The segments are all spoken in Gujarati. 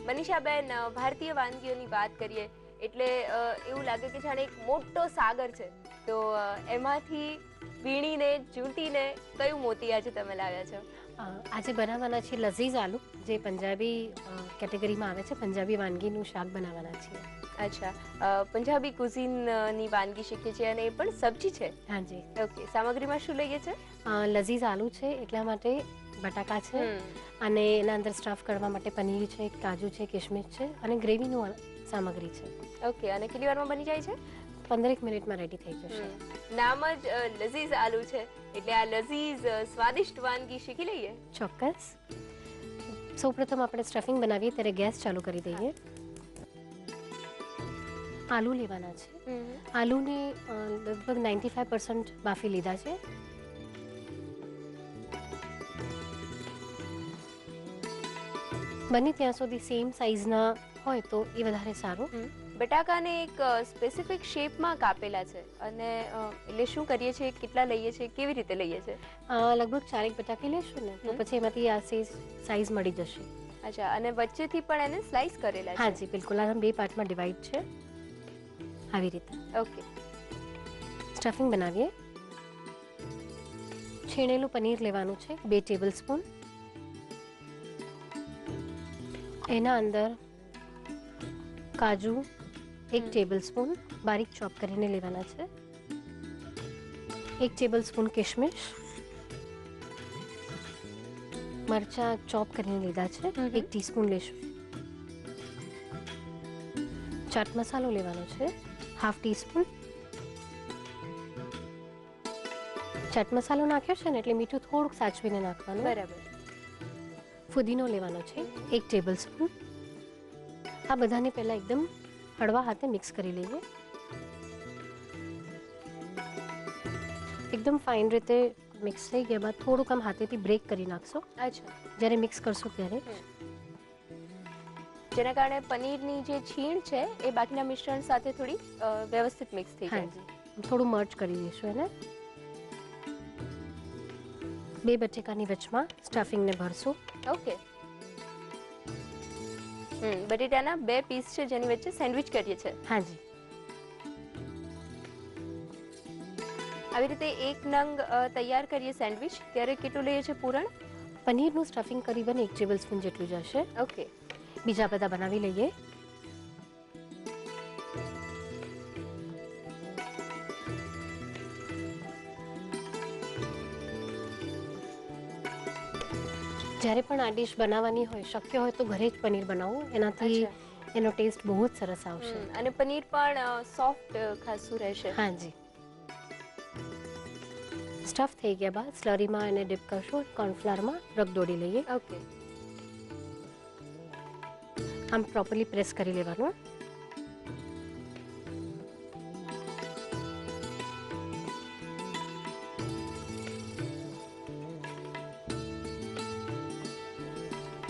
મનીષાબેન, ભારતીય વાનગીઓની વાત કરીએ એટલે એવું લાગે કે જાણે એક મોટો સાગર છે, તો એમાંથી વીણીને ચૂંટીને કયું મોતી આજે તમે લાવ્યા છો? આજે બનાવવાના છે લઝીઝ આલુ, જે પંજાબી કેટેગરીમાં આવે છે. પંજાબી વાનગીનું શાક બનાવવાના છીએ. અચ્છા, પંજાબી કુઝીનની વાનગી શીખીએ છીએ અને એ પણ સબ્જી છે. હાજી. ઓકે, સામગ્રીમાં શું લઈએ છે? લઝીઝ આલુ છે એટલા માટે બટાકા છે, અને એના અંદર સ્ટફ કરવા માટે પનીર છે, કાજુ છે, કિશમિશ છે, અને ગ્રેવીનું સામગ્રી છે. ઓકે, અને કેટલી વારમાં બની જાય છે? 15 મિનિટમાં રેડી થઈ જશે. નામ જ લઝીઝ આલુ છે એટલે આ લઝીઝ સ્વાદિષ્ટ વાનગી શીખી લઈએ. ચોક્કસ. સૌપ્રથમ આપણે સ્ટફિંગ બનાવીએ ત્યારે ગેસ ચાલુ કરી દઈએ. આલુ લેવાના છે. આલુને લગભગ 95% બાફી લીધા છે. બને ત્યાં સુધી સેમ સાઇઝના હોય તો એ વધારે સારું. બટાકાને એક સ્પેસિફિક શેપમાં કાપેલા છે, અને એટલે શું કરીએ છીએ, કેટલા લઈએ છીએ, કેવી રીતે લઈએ છીએ? લગભગ 4 બટાકા લેશું ને તો પછી એમાંથી આ સાઇઝ મળી જશે. અચ્છા, અને વચ્ચેથી પણ એને સ્લાઇસ કરેલા છે? હાજી, બિલકુલ. આ 2 પાર્ટમાં ડિવાઈડ છે, આવી રીતે. ઓકે, સ્ટફિંગ બનાવીએ. છીણેલું પનીર લેવાનું છે, 2 ટેબલ સ્પૂન. એના અંદર કાજુ 1 ટેબલ સ્પૂન બારીક ચોપ કરીને લેવાના છે. 1 ટેબલ સ્પૂન કિશમિશ, મરચાં ચોપ કરીને લીધા છે, 1 ટીસ્પૂન લેશું. ચાટ મસાલો લેવાનો છે, 1/2 ટીસ્પૂન. ચાટ મસાલો નાખ્યો છે ને એટલે મીઠું થોડુંક સાચવીને નાખવાનું. બરાબર. ફુદીનો લેવાનો છે, 1 ટેબલ સ્પૂન. આ બધાને પહેલા એકદમ હળવા હાથે મિક્સ કરી લઈએ. એકદમ ફાઇન રીતે મિક્સ થઈ ગયા બાદ થોડુંક આમ હાથેથી બ્રેક કરી નાખશો. અચ્છા, જ્યારે મિક્સ કરશો ત્યારે, જેના કારણે પનીરની જે છીણ છે એ બાકીના મિશ્રણ સાથે થોડી વ્યવસ્થિત મિક્સ થઈ જાય. હાજી, થોડું મર્જ કરી દઈશું એને. 2 બટેકાની વચમાં સ્ટફિંગને ભરશું. ઓકે. બટેટાના 2 પીસ છે જેની વચ્ચે સેન્ડવિચ કરીએ છીએ. હાજી. આવી રીતે એક નંગ તૈયાર કરીએ સેન્ડવિચ ત્યારે કેટલું લઈએ છે પૂરણ? પનીરનું સ્ટફિંગ કરીબન 1 ટેબલ સ્પૂન જેટલું જશે. ઓકે. બીજા બધા બનાવી લઈએ. જ્યારે પણ આ ડિશ બનાવવાની હોય, શક્ય હોય તો ઘરે જ પનીર બનાવો, એનાથી એનો ટેસ્ટ બહુ જ સરસ આવશે. અને પનીર પણ સોફ્ટ ખાસું રહેશે. હાજી. સ્ટફ થઈ ગયા બાદ સ્લરીમાં એને ડીપ કરશું, કોર્નફ્લાવરમાં રગદોળી લઈએ. ઓકે. આમ પ્રોપરલી પ્રેસ કરી લેવાનું.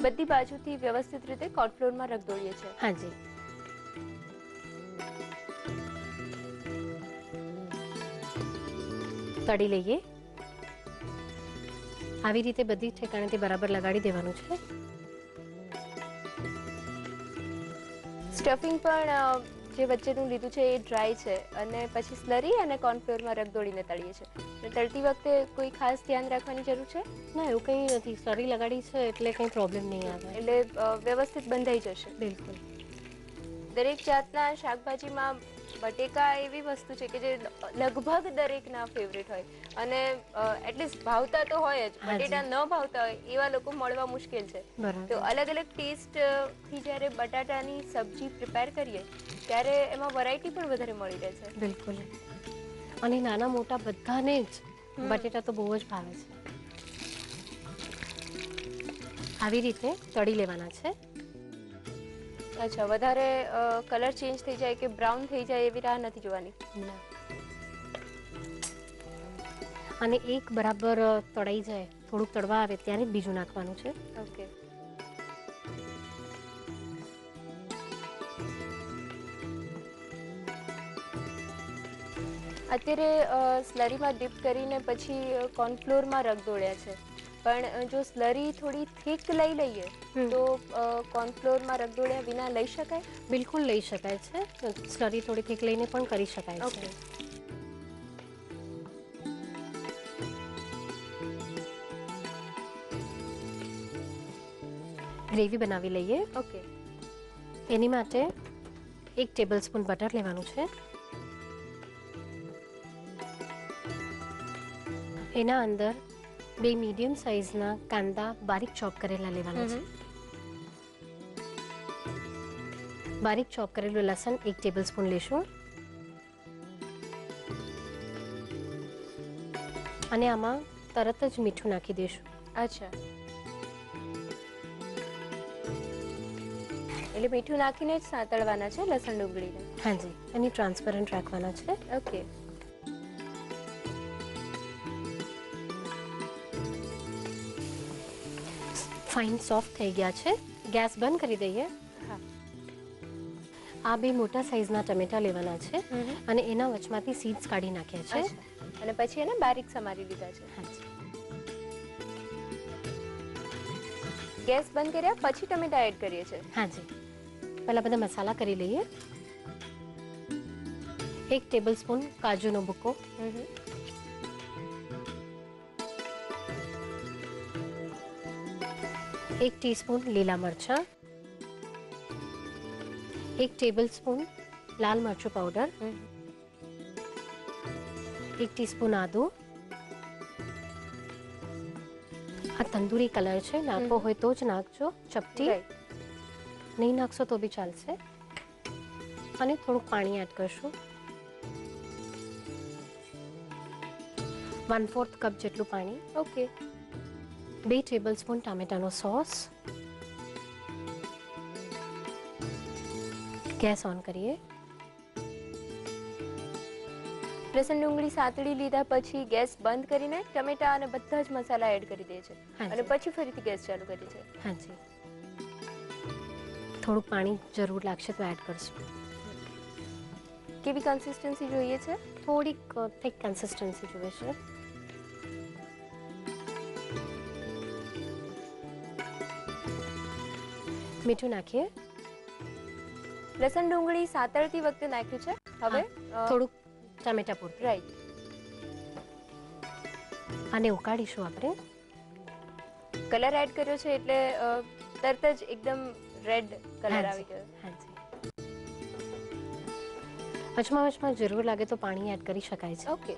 બધી બાજુથી વ્યવસ્થિત રીતે કોર્નફ્લોરમાં રગદોળીએ છીએ. હાજી. તળી લઈએ. આવી રીતે બધી ઠેકાણેથી બરાબર લગાડી દેવાનું છે. સ્ટફિંગ પણ જે વચ્ચેનું લીધું છે એ ડ્રાય છે, અને પછી સ્લરી અને કોર્નફ્લોરમાં રગદોળીને તળીએ છીએ. તળતી વખતે કોઈ ખાસ ધ્યાન રાખવાની જરૂર છે? ના, એવું કંઈ નથી. સ્લરી લગાડી છે એટલે કંઈ પ્રોબ્લેમ નહીં આવે. એટલે વ્યવસ્થિત બંધાઈ જશે. બિલકુલ. દરેક જાતના શાકભાજીમાં બટેકા એવી વસ્તુ છે કે જે લગભગ દરેકના ફેવરેટ હોય, અને એટલીસ્ટ ભાવતા તો હોય જ. બટેટા ન ભાવતા હોય એવા લોકો મળવા મુશ્કેલ છે. તો અલગ અલગ ટેસ્ટથી જ્યારે બટાટાની સબ્જી પ્રિપેર કરીએ ત્યારે એમાં વેરાયટી પણ વધારે મળી રહે છે. બિલકુલ. અને નાના મોટા બધાને જ બટેટા તો બહુ જ ભાવે છે. આવી રીતે તળી લેવાના છે. અચ્છા, વધારે કલર ચેન્જ થઈ જાય કે બ્રાઉન થઈ જાય એવી રાહ નથી જોવાની. અને એક બરાબર તળાઈ જાય, થોડુંક તળવા આવે ત્યારે જ બીજું નાખવાનું છે. ઓકે. અત્યારે સ્લરીમાં ડીપ કરીને પછી કોર્નફ્લોરમાં રગદોળ્યા છે, પણ જો સ્લરી થોડી થીક લઈ લઈએ તો કોર્નફ્લોરમાં રગદોળ્યા વિના લઈ શકાય? બિલકુલ લઈ શકાય છે. સ્લરી થોડી થીક લઈને પણ કરી શકાય ઓકે. છે. ગ્રેવી બનાવી લઈએ. ઓકે. એની માટે 1 ટેબલસ્પૂન બટર લેવાનું છે. એના અંદર 2 મીડિયમ સાઇઝના કાંદા બારીક ચોપ કરેલા લેવાના છે. બારીક ચોપ કરેલું લસણ 1 ટેબલસ્પૂન લેશું. અને આમાં તરત જ મીઠું નાખી દઈશું. અચ્છા, એટલે મીઠું નાખીને જ સાંતળવાના છે લસણ ડુંગળીને? હાજી, અને ટ્રાન્સપરન્ટ રાખવાના છે. ઓકે. ફાઇન સોફ્ટ થઈ ગયા છે. ગેસ બંધ કરી દઈએ. હા. આ 2 મોટા સાઇઝના ટમેટા લેવાના છે અને એના વચમાંથી સીડ્સ કાઢી નાખ્યા છે. અચ્છા, અને પછી એને બારીક સમારી લીધા છે. હાજી. ગેસ બંધ કર્યા પછી ટમેટા એડ કરીએ છીએ? હાજી. પહેલાં બધા મસાલા કરી લઈએ. 1 ટેબલસ્પૂન કાજુનો ભૂકો, 1 ટીસ્પૂન લીલા મરચાં, 1 ટેબલસ્પૂન લાલ મરચું પાવડર, 1 ટીસ્પૂન આદુ. આ તંદૂરી કલર છે, નાખવો હોય તો જ નાખજો. ચપટી Right. નહીં નાખશો તો બી ચાલશે. અને થોડુંક પાણી એડ કરશું. 1/4 કપ જેટલું પાણી. ઓકે. 2 ટેબલસ્પૂન ટામેટાનો સોસ. ગેસ ઓન કરીએ. લસણ ડુંગળી સાંતળી લીધા પછી ગેસ બંધ કરીને ટમેટા અને બધા જ મસાલા એડ કરી દે છે હાજી. અને પછી ફરીથી ગેસ ચાલુ કરી છે? હાજી. થોડુંક પાણી જરૂર લાગશે તો એડ કરશું. કેવી કન્સિસ્ટન્સી જોઈએ છે? થોડીક થીક કન્સિસ્ટન્સી જોઈએ છે. મીઠું નાખીએ. લસણ ડુંગળી સાંતળતી વખતે નાખ્યું છે, હવે થોડુંક ટામેટા પૂરતું. રાઈટ. આને ઉકાળીશું આપણે. કલર એડ કર્યો છે એટલે તરત જ એકદમ રેડ કલર હાજી. આવી ગયો. હાજી. વચમાં જરૂર લાગે તો પાણી એડ કરી શકાય છે. ઓકે.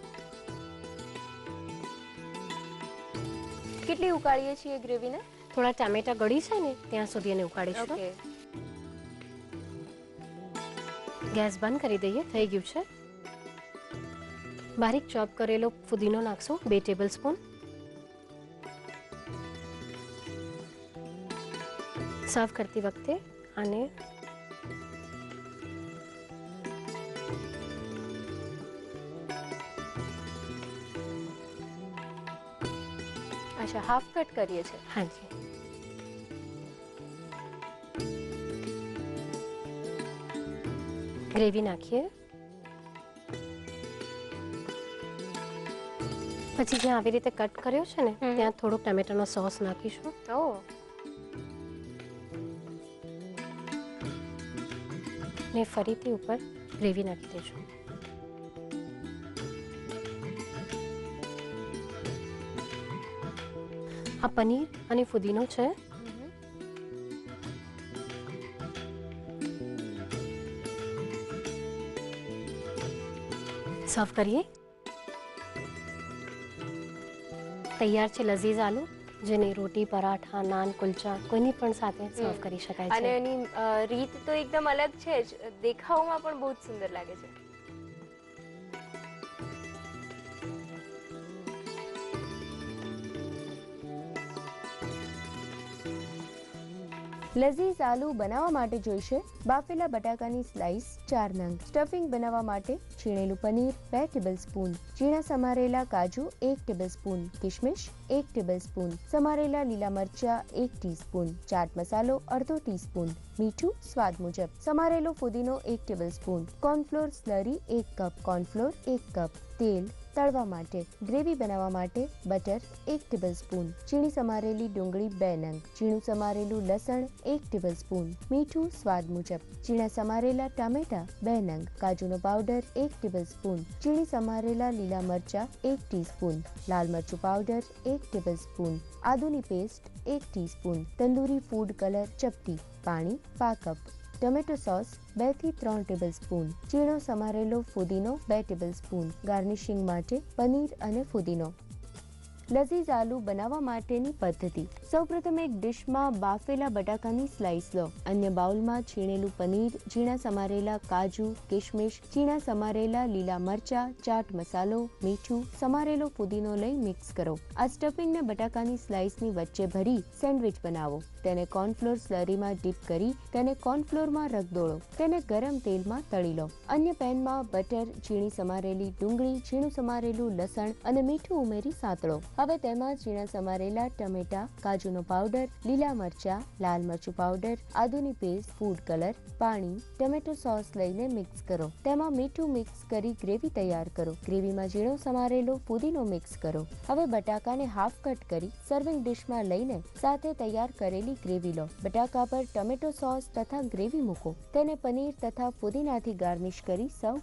કેટલી ઉકાળીએ છીએ ગ્રેવીને? થોડા ટામેટા ગળી છે ને ત્યાં સુધી એને ઉકાળીશું. ઓકે. ગેસ બંધ કરી દઈએ. થઈ ગયું છે. બારીક ચોપ કરેલો ફુદીનો નાખશું 2 ટેબલસ્પૂન. સર્વ કરતી વખતે આને અચ્છા, હાફ કટ કરીએ છીએ. હાજી. ગ્રેવી નાખીએ. પછી જ્યાં આવી રીતે કટ કર્યો છે ને ત્યાં થોડુંક ટમેટાનો સોસ નાખીશું. ઓહ, ને ફરીથી ઉપર ગ્રેવી નાખી દઈશું. આ પનીર અને ફુદીનો છે. સર્વ કરીએ. તૈયાર છે લઝીઝ આલુ, જેને રોટી, પરાઠા, નાન, કુલચા કોઈની પણ સાથે સર્વ કરી શકાય અને છે. એની રીત તો એકદમ અલગ છે જ, દેખાવમાં પણ બહુ જ સુંદર લાગે છે. લઝીઝ આલુ બનાવવા માટે જોઈશે બાફેલા બટાકાની સ્લાઇસ 4 નંગ, સ્ટફિંગ બનાવવા માટે છીણેલું પનીર 2 ટેબલસ્પૂન, ઝીણા સમારેલા કાજુ 1 ટેબલસ્પૂન, કિશમિશ 1 ટેબલસ્પૂન, સમારેલા લીલા મરચા 1 ટીસ્પૂન, ચાટ મસાલો અડધો ટીસ્પૂન, મીઠું સ્વાદ મુજબ, સમારેલો ફુદીનો 1 tablespoon, cornflour slurry 1 cup, cornflour 1 cup, તેલ તળવા માટે ગ્રેવી બનાવવા માટે બટર 1 ટેબલસ્પૂન, ઝીણી સમારેલી ડુંગળી 2 નંગ, ઝીણું સમારેલું લસણ 1 ટેબલસ્પૂન, મીઠું સ્વાદ મુજબ, ઝીણા સમારેલા ટામેટા 2 નંગ, કાજુનો પાવડર 1 ટેબલસ્પૂન, ઝીણી સમારેલા લીલા મરચા 1 ટીસ્પૂન, લાલ મરચું પાવડર 1 ટેબલસ્પૂન, આદુની paste 1 teaspoon, tandoori food colour ચપટી, પાણી 5 કપ, ટોમેટો સોસ 2 થી 3 ટેબલસ્પૂન, ઝીણો સમારેલો ફુદીનો 2 ટેબલસ્પૂન, ગાર્નિશિંગ માટે પનીર અને ફુદીનો. લઝીઝ આલુ બનાવવા માટેની પદ્ધતિ. સૌપ્રથમ એક ડિશમાં બાફેલા બટાકાની સ્લાઇસ લો. અન્ય બાઉલમાં છીણેલું પનીર, ઝીણા સમારેલા કાજુ, કિશમિશ, ઝીણા સમારેલા લીલા મરચા, ચાટ મસાલો, મીઠું, સમારેલો ફુદીનો લઈ મિક્સ કરો. આ સ્ટફિંગને બટાકાની સ્લાઇસની વચ્ચે ભરી સેન્ડવિચ બનાવો. તેને કોર્નફ્લોર સ્લરીમાં ડીપ કરી તેને કોર્નફ્લોરમાં રગદોળો. તેને ગરમ તેલમાં તળી લો. અન્ય પેનમાં બટર, ઝીણી સમારેલી ડુંગળી, ઝીણું સમારેલું લસણ અને મીઠું ઉમેરી સાતળો. હવે તેમાં ઝીણા સમારેલા ટમેટા, કાજુનો પાવડર, લીલા મરચા, લાલ મરચું પાવડર, આદુની પેસ્ટ, ફૂડ કલર, પાણી, ટમેટો સોસ લઈને મિક્સ કરો. તેમાં મીઠું મિક્સ કરી ગ્રેવી તૈયાર કરો. ગ્રેવીમાં ઝીણો સમારેલો ફુદીનો મિક્સ કરો. હવે બટાકાને હાફ કટ કરી સર્વિંગ ડિશમાં લઈને સાથે તૈયાર કરેલી ગ્રેવી લો. બટાકા પર ટમેટો સોસ તથા ગ્રેવી મૂકો. તેને પનીર તથા ફુદીનાથી ગાર્નિશ કરી સર્વ